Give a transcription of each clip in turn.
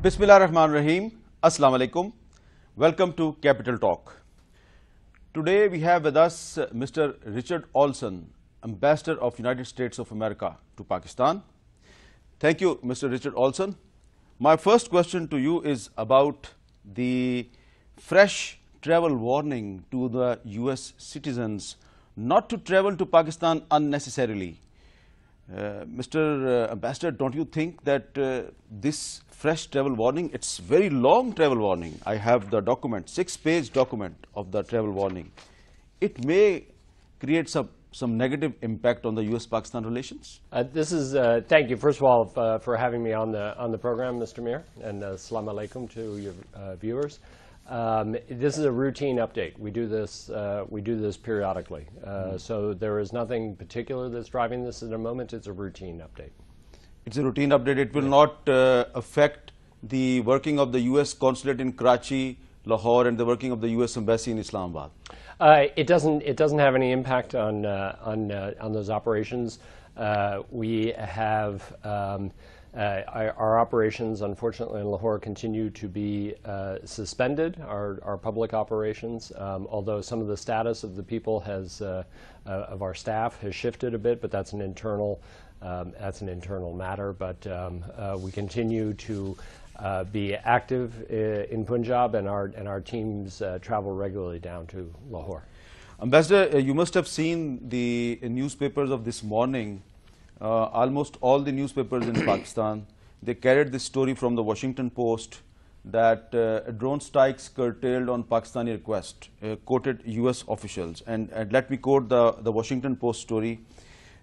Bismillahirrahmanirrahim. Assalamu alaikum. Welcome to Capital Talk. Today we have with us Mr. Richard Olson, Ambassador of United States of America to Pakistan. Thank you, Mr. Richard Olson. My first question to you is about the fresh travel warning to the US citizens not to travel to Pakistan unnecessarily. Mr. Ambassador, don't you think that this fresh travel warning, it's very long travel warning. I have the document, 6-page document of the travel warning. It may create some negative impact on the US-Pakistan relations. Thank you, first of all, for having me on the program, Mr. Mir, and assalamu alaikum to your viewers. This is a routine update. We do this periodically. So there is nothing particular that's driving this at the moment. It's a routine update. It's a routine update. It will not affect the working of the US consulate in Karachi, Lahore, and the working of the US embassy in Islamabad. It doesn't have any impact on those operations. We have our operations, unfortunately, in Lahore continue to be suspended. Our public operations, although some of the status of the people of our staff has shifted a bit, but that's an internal matter. But we continue to be active in Punjab, and our teams travel regularly down to Lahore. Ambassador, you must have seen the newspapers of this morning. Almost all the newspapers in Pakistan, they carried this story from the Washington Post that drone strikes curtailed on Pakistani request, quoted US officials. And let me quote the Washington Post story.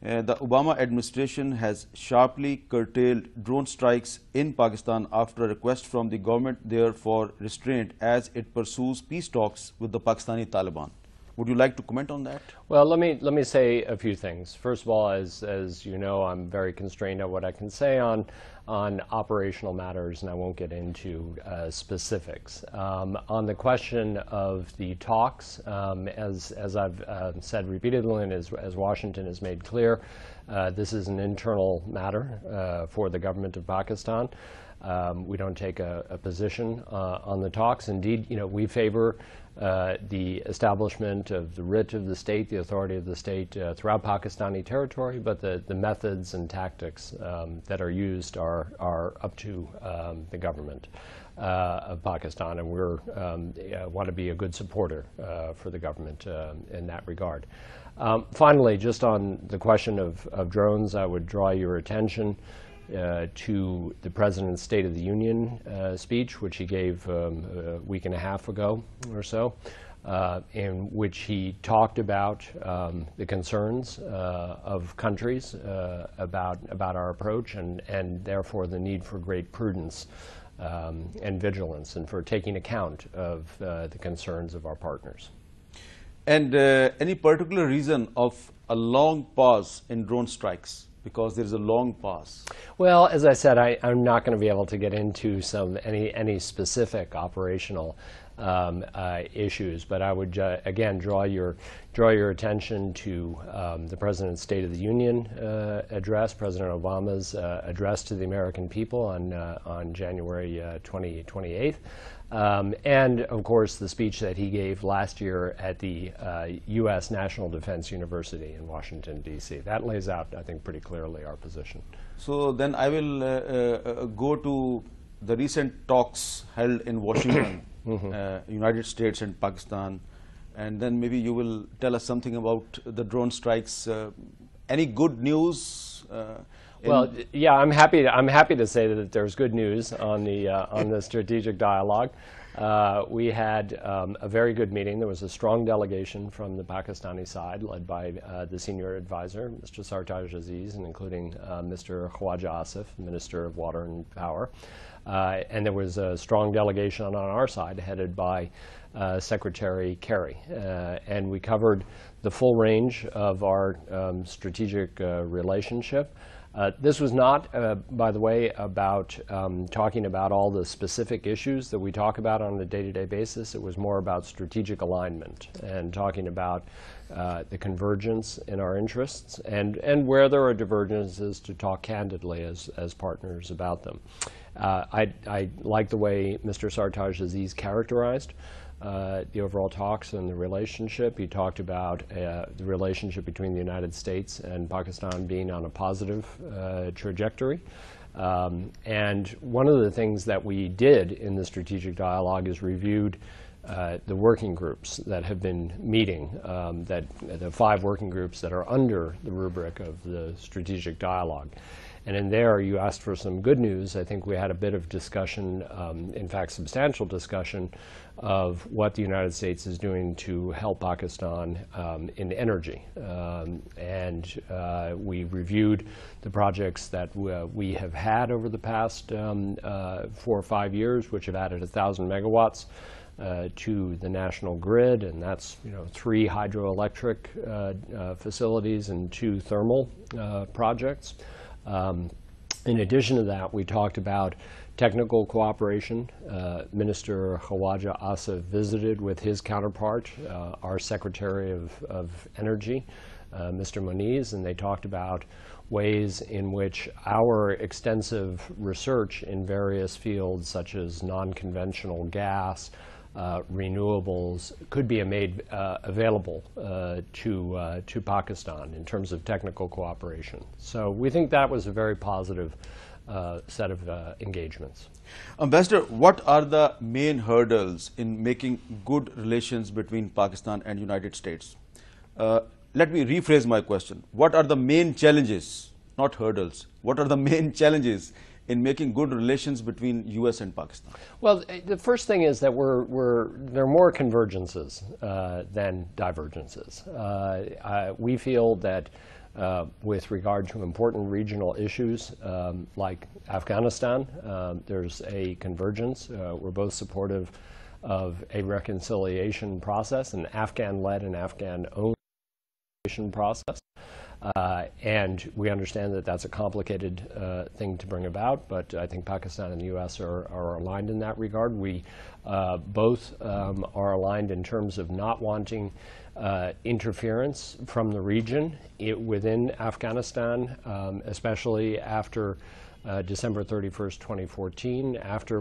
The Obama administration has sharply curtailed drone strikes in Pakistan after a request from the government there for restraint as it pursues peace talks with the Pakistani Taliban. Would you like to comment on that? Well, let me say a few things. First of all, as you know, I'm very constrained on what I can say on operational matters, and I won't get into specifics. On the question of the talks, as I've said repeatedly, and as Washington has made clear, this is an internal matter for the government of Pakistan. We don't take a position on the talks. Indeed, we favor the establishment of the writ of the state, the authority of the state throughout Pakistani territory, but the methods and tactics that are used are up to the government of Pakistan, and we want to be a good supporter for the government in that regard. Finally, just on the question of drones, I would draw your attention to the President's State of the Union speech, which he gave a week and a half ago or so, in which he talked about the concerns of countries about our approach, and therefore the need for great prudence and vigilance, and for taking account of the concerns of our partners. And any particular reason of a long pause in drone strikes? Because there is a long pause. Well, as I said, I'm not going to be able to get into any specific operational issues, but I would again draw your attention to the President's State of the Union address, President Obama's address to the American people on January 28th. And, of course, the speech that he gave last year at the U.S. National Defense University in Washington, D.C. That lays out, I think, pretty clearly our position. So then I will go to the recent talks held in Washington, United States and Pakistan, and then maybe you will tell us something about the drone strikes. Any good news? Well, yeah, I'm happy to say that there's good news on the strategic dialogue. We had a very good meeting. There was a strong delegation from the Pakistani side, led by the senior advisor, Mr. Sartaj Aziz, and including Mr. Khwaja Asif, Minister of Water and Power. And there was a strong delegation on our side, headed by Secretary Kerry. And we covered the full range of our strategic relationship. This was not, by the way, about talking about all the specific issues that we talk about on a day-to-day basis. It was more about strategic alignment and talking about the convergence in our interests, and where there are divergences, to talk candidly as partners about them. I like the way Mr. Sartaj Aziz characterized the overall talks and the relationship. He talked about the relationship between the United States and Pakistan being on a positive trajectory. And one of the things that we did in the strategic dialogue is reviewed the working groups that have been meeting, the 5 working groups that are under the rubric of the strategic dialogue. And in there, you asked for some good news. I think we had a bit of discussion, in fact, substantial discussion, of what the United States is doing to help Pakistan in energy. And we reviewed the projects that we have had over the past 4 or 5 years, which have added 1,000 megawatts to the national grid, and that's 3 hydroelectric facilities and 2 thermal projects. In addition to that, we talked about technical cooperation. Minister Khawaja Asif visited with his counterpart, our Secretary of Energy, Mr. Moniz, and they talked about ways in which our extensive research in various fields, such as non-conventional gas, renewables, could be made available to Pakistan in terms of technical cooperation. So we think that was a very positive set of engagements. Ambassador, what are the main hurdles in making good relations between Pakistan and United States? Let me rephrase my question. What are the main challenges, not hurdles, what are the main challenges in making good relations between US and Pakistan? Well, the first thing is that there are more convergences than divergences. We feel that with regard to important regional issues like Afghanistan, there's a convergence. We're both supportive of a reconciliation process, an Afghan-led and Afghan-owned process. And we understand that that's a complicated thing to bring about, but I think Pakistan and the U.S. are aligned in that regard. We both are aligned in terms of not wanting interference from the region within Afghanistan, especially after December 31st, 2014, after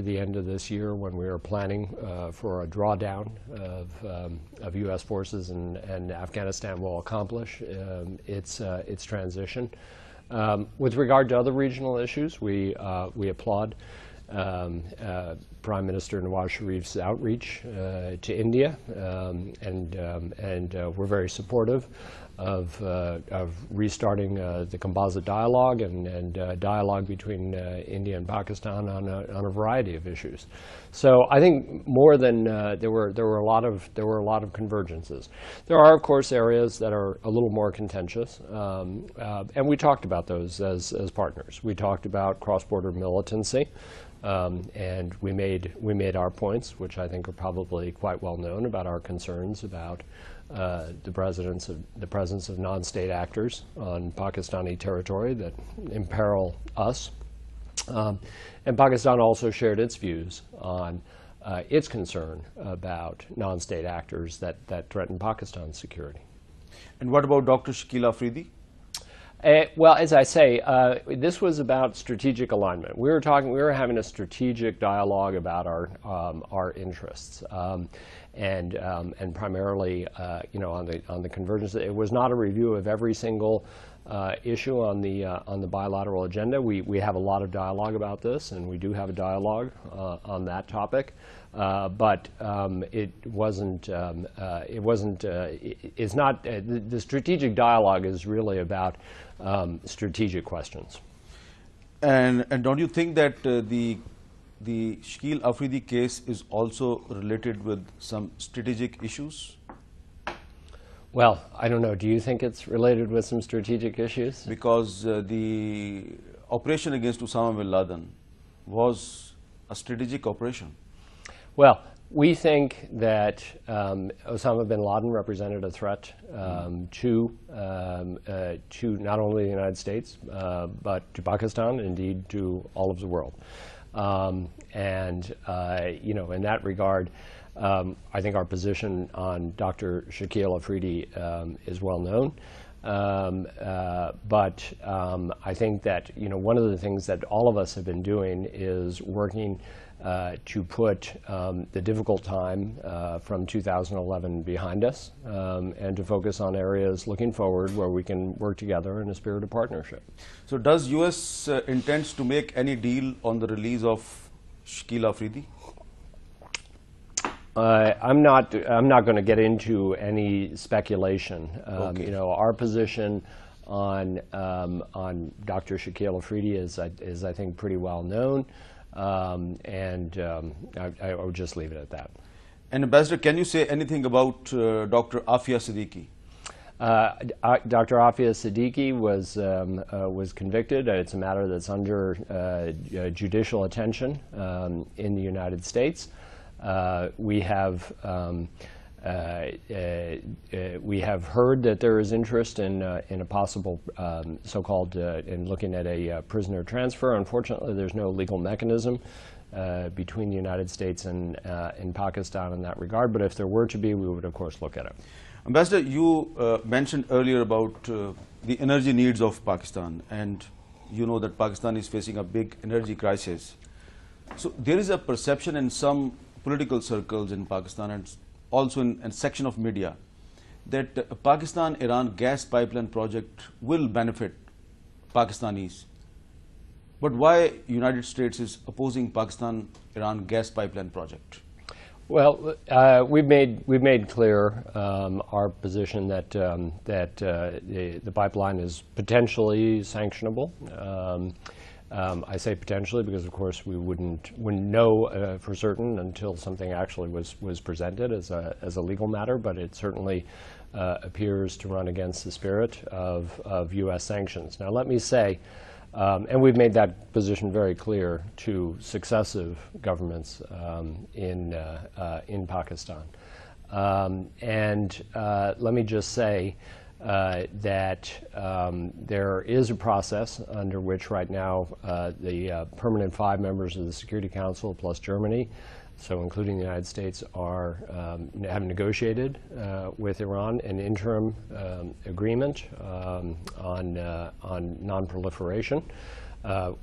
the end of this year, when we were planning for a drawdown of U.S. forces, and Afghanistan will accomplish its transition. With regard to other regional issues, we applaud Prime Minister Nawaz Sharif's outreach to India, and we're very supportive of restarting the composite dialogue and dialogue between India and Pakistan on a variety of issues. So I think more than there were a lot of convergences. There are, of course, areas that are a little more contentious, and we talked about those as partners. We talked about cross-border militancy. And we made our points, which I think are probably quite well known, about our concerns about the presence of non-state actors on Pakistani territory that imperil us. And Pakistan also shared its views on its concern about non-state actors that threaten Pakistan's security. And what about Dr. Shakil Afridi? Well, as I say, this was about strategic alignment. We were having a strategic dialogue about our interests, and primarily, on the convergence. It was not a review of every single issue on the bilateral agenda. We have a lot of dialogue about this, and we do have a dialogue on that topic. But it's not. The strategic dialogue is really about strategic questions. And don't you think that the Shakil Afridi case is also related with some strategic issues? Well, I don't know. Do you think it's related with some strategic issues? Because the operation against Osama bin Laden was a strategic operation. Well, we think that Osama bin Laden represented a threat to not only the United States, but to Pakistan, indeed to all of the world. In that regard, I think our position on Dr. Shakil Afridi is well known. I think that one of the things that all of us have been doing is working to put the difficult time from 2011 behind us and to focus on areas looking forward where we can work together in a spirit of partnership. So does US intends to make any deal on the release of Shakil Afridi? I'm not going to get into any speculation. Okay. Our position on Dr. Shakil Afridi is I think pretty well known, and I would just leave it at that. And Ambassador, can you say anything about Dr. Afia Siddiqui? Dr. Afia Siddiqui was convicted. It's a matter that's under judicial attention in the United States. We have heard that there is interest in a possible so-called in looking at a prisoner transfer. Unfortunately, there's no legal mechanism between the United States and Pakistan in that regard. But if there were to be, we would of course look at it. Ambassador, you mentioned earlier about the energy needs of Pakistan, and you know that Pakistan is facing a big energy crisis. So there is a perception in some political circles in Pakistan and also in a section of media that Pakistan-Iran gas pipeline project will benefit Pakistanis. But why United States is opposing Pakistan-Iran gas pipeline project? Well, we've made clear our position that the pipeline is potentially sanctionable. I say potentially because, of course, we wouldn't know for certain until something actually was presented as a legal matter. But it certainly appears to run against the spirit of U.S. sanctions. Now, let me say, and we've made that position very clear to successive governments in Pakistan. Let me just say that there is a process under which right now the permanent 5 members of the Security Council plus Germany, so including the United States, have negotiated with Iran an interim agreement on non-proliferation.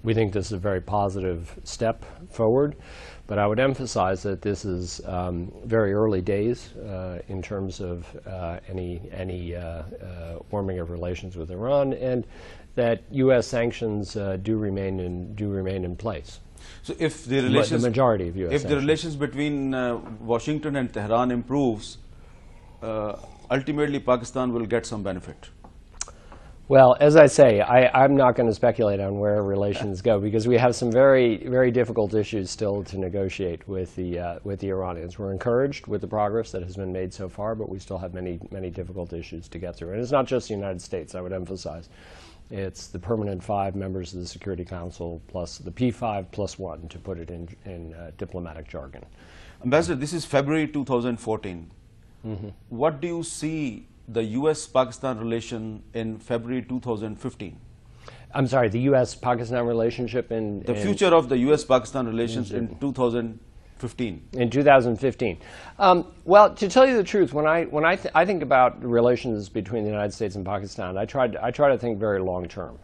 We think this is a very positive step forward, but I would emphasize that this is very early days in terms of any warming of relations with Iran, and that U.S. sanctions do remain in place. So if the relations, the majority of U.S. if the relations between Washington and Tehran improves, ultimately Pakistan will get some benefit. Well, as I say, I'm not going to speculate on where relations go because we have some very difficult issues still to negotiate with the Iranians. We're encouraged with the progress that has been made so far, but we still have many difficult issues to get through. And it's not just the United States, I would emphasize. It's the permanent 5 members of the Security Council plus the P5 plus 1, to put it in diplomatic jargon. Ambassador, this is February 2014. Mm-hmm. What do you see the U.S.-Pakistan relation in February 2015? I'm sorry, the U.S.-Pakistan relationship in... The future of the U.S.-Pakistan relations in 2015. In 2015. Well, to tell you the truth, when I think about the relations between the United States and Pakistan, I try to think very long term.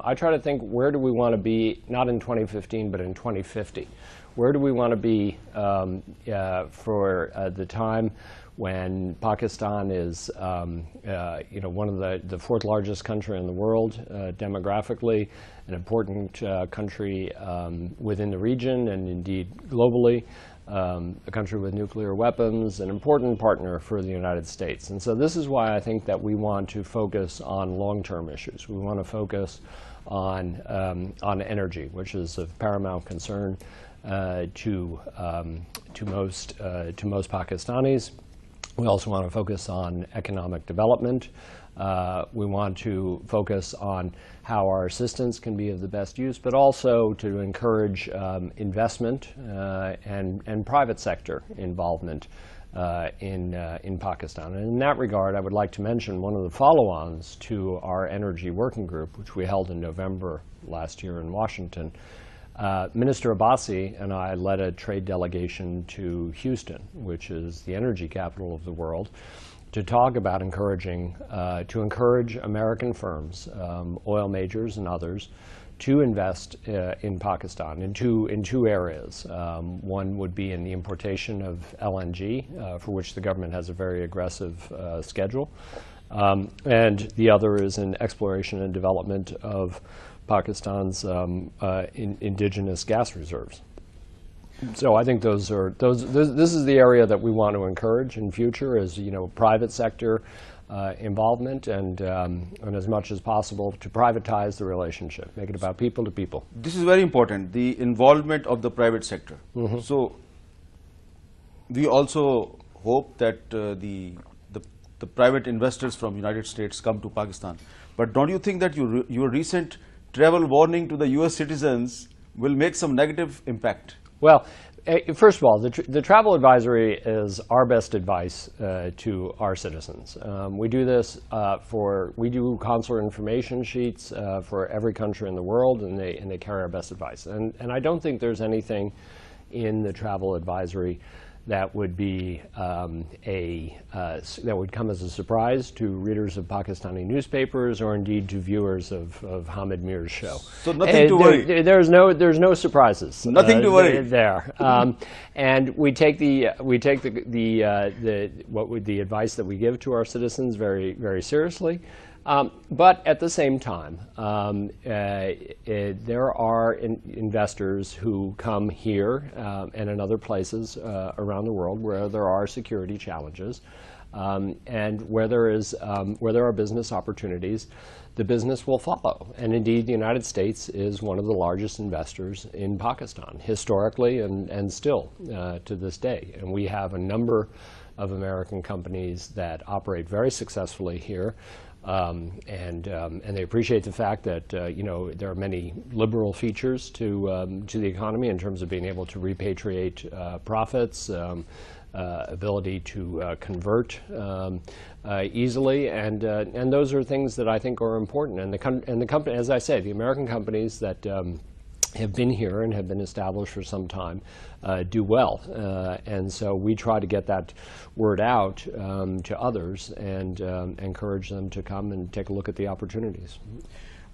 I try to think, where do we want to be, not in 2015, but in 2050? Where do we want to be for the time when Pakistan is, one of the 4th largest country in the world demographically, an important country within the region and indeed globally, a country with nuclear weapons, an important partner for the United States. And so this is why I think that we want to focus on long-term issues. We want to focus on energy, which is of paramount concern to most Pakistanis. We also want to focus on economic development. We want to focus on how our assistance can be of the best use, but also to encourage investment and private sector involvement in Pakistan. And in that regard, I would like to mention one of the follow-ons to our energy working group, which we held in November last year in Washington. Minister Abbasi and I led a trade delegation to Houston, which is the energy capital of the world, to talk about to encourage American firms, oil majors and others, to invest in Pakistan in two areas. One would be in the importation of LNG, for which the government has a very aggressive schedule. And the other is in exploration and development of Pakistan's indigenous gas reserves. So I think this is the area that we want to encourage in future, is private sector involvement and as much as possible to privatize the relationship, make it about people to people. This is very important, the involvement of the private sector. So we also hope that the private investors from United States come to Pakistan. But don't you think that your recent travel warning to the US citizens will make some negative impact? Well, first of all, the travel advisory is our best advice to our citizens. We do this we do consular information sheets for every country in the world, and they carry our best advice. And I don't think there's anything in the travel advisory that would be that would come as a surprise to readers of Pakistani newspapers, or indeed to viewers of Hamid Mir's show. So nothing to worry. There's no surprises. Nothing to worry there. And we take the advice that we give to our citizens very, very seriously. But at the same time, there are investors who come here and in other places around the world where there are security challenges, and where there are business opportunities, the business will follow. And indeed, the United States is one of the largest investors in Pakistan, historically and still to this day. And we have a number of American companies that operate very successfully here. And they appreciate the fact that there are many liberal features to the economy in terms of being able to repatriate profits, ability to convert easily, and those are things that I think are important. And the company, as I say, the American companies that have been here and have been established for some time do well. And so we try to get that word out to others and encourage them to come and take a look at the opportunities.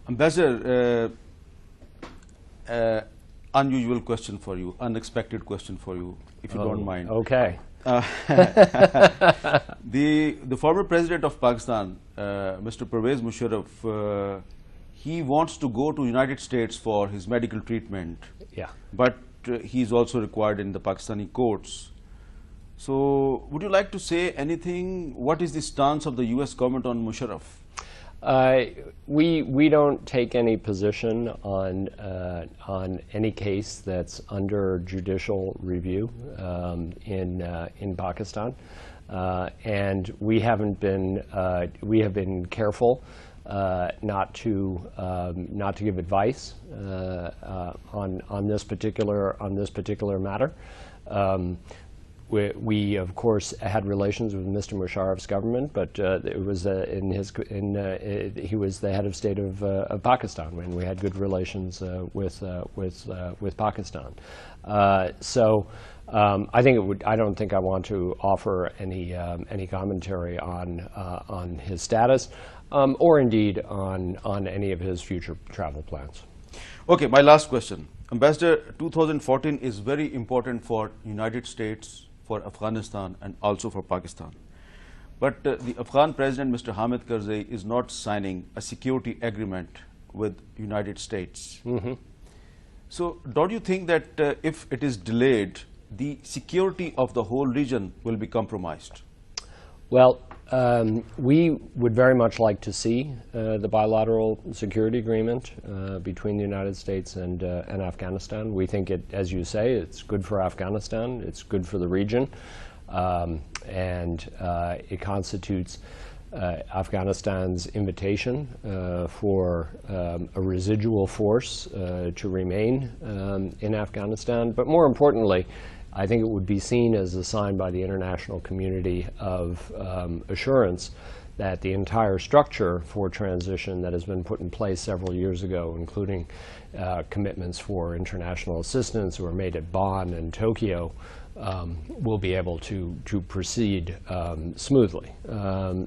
Ambassador, unusual question for you, unexpected question for you, if you don't mind. Okay. The former president of Pakistan, Mr. Pervez Musharraf, he wants to go to United States for his medical treatment. Yeah. But he's also required in the Pakistani courts. So would you like to say anything? What is the stance of the US government on Musharraf? We don't take any position on any case that's under judicial review in Pakistan, and we have been careful not to give advice on this particular matter. We of course had relations with Mr. Musharraf's government, but it was he was the head of state of Pakistan when we had good relations with Pakistan. So I don't think I want to offer any commentary on his status, or indeed on any of his future travel plans. Okay, my last question. Ambassador, 2014 is very important for United States, for Afghanistan, and also for Pakistan. But the Afghan president, Mr. Hamid Karzai, is not signing a security agreement with United States. Mm-hmm. So don't you think that if it is delayed, the security of the whole region will be compromised? Well, we would very much like to see the bilateral security agreement between the United States and Afghanistan. We think it, as you say, it's good for Afghanistan, it's good for the region, and it constitutes Afghanistan's invitation for a residual force to remain in Afghanistan. But more importantly, I think it would be seen as a sign by the international community of assurance that the entire structure for transition that has been put in place several years ago, including commitments for international assistance, were made at Bonn and Tokyo we'll be able to proceed smoothly.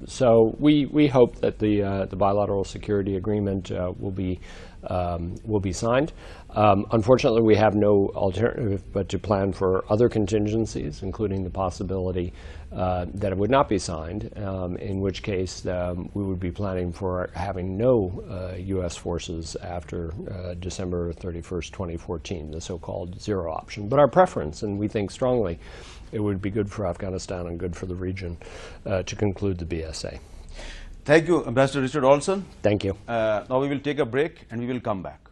So we hope that the bilateral security agreement will be signed. Unfortunately, we have no alternative but to plan for other contingencies, including the possibility that it would not be signed, in which case we would be planning for having no U.S. forces after December 31st, 2014, the so-called zero option. But our preference, and we think strongly, it would be good for Afghanistan and good for the region to conclude the BSA. Thank you, Ambassador Richard Olson. Thank you. Now we will take a break and we will come back.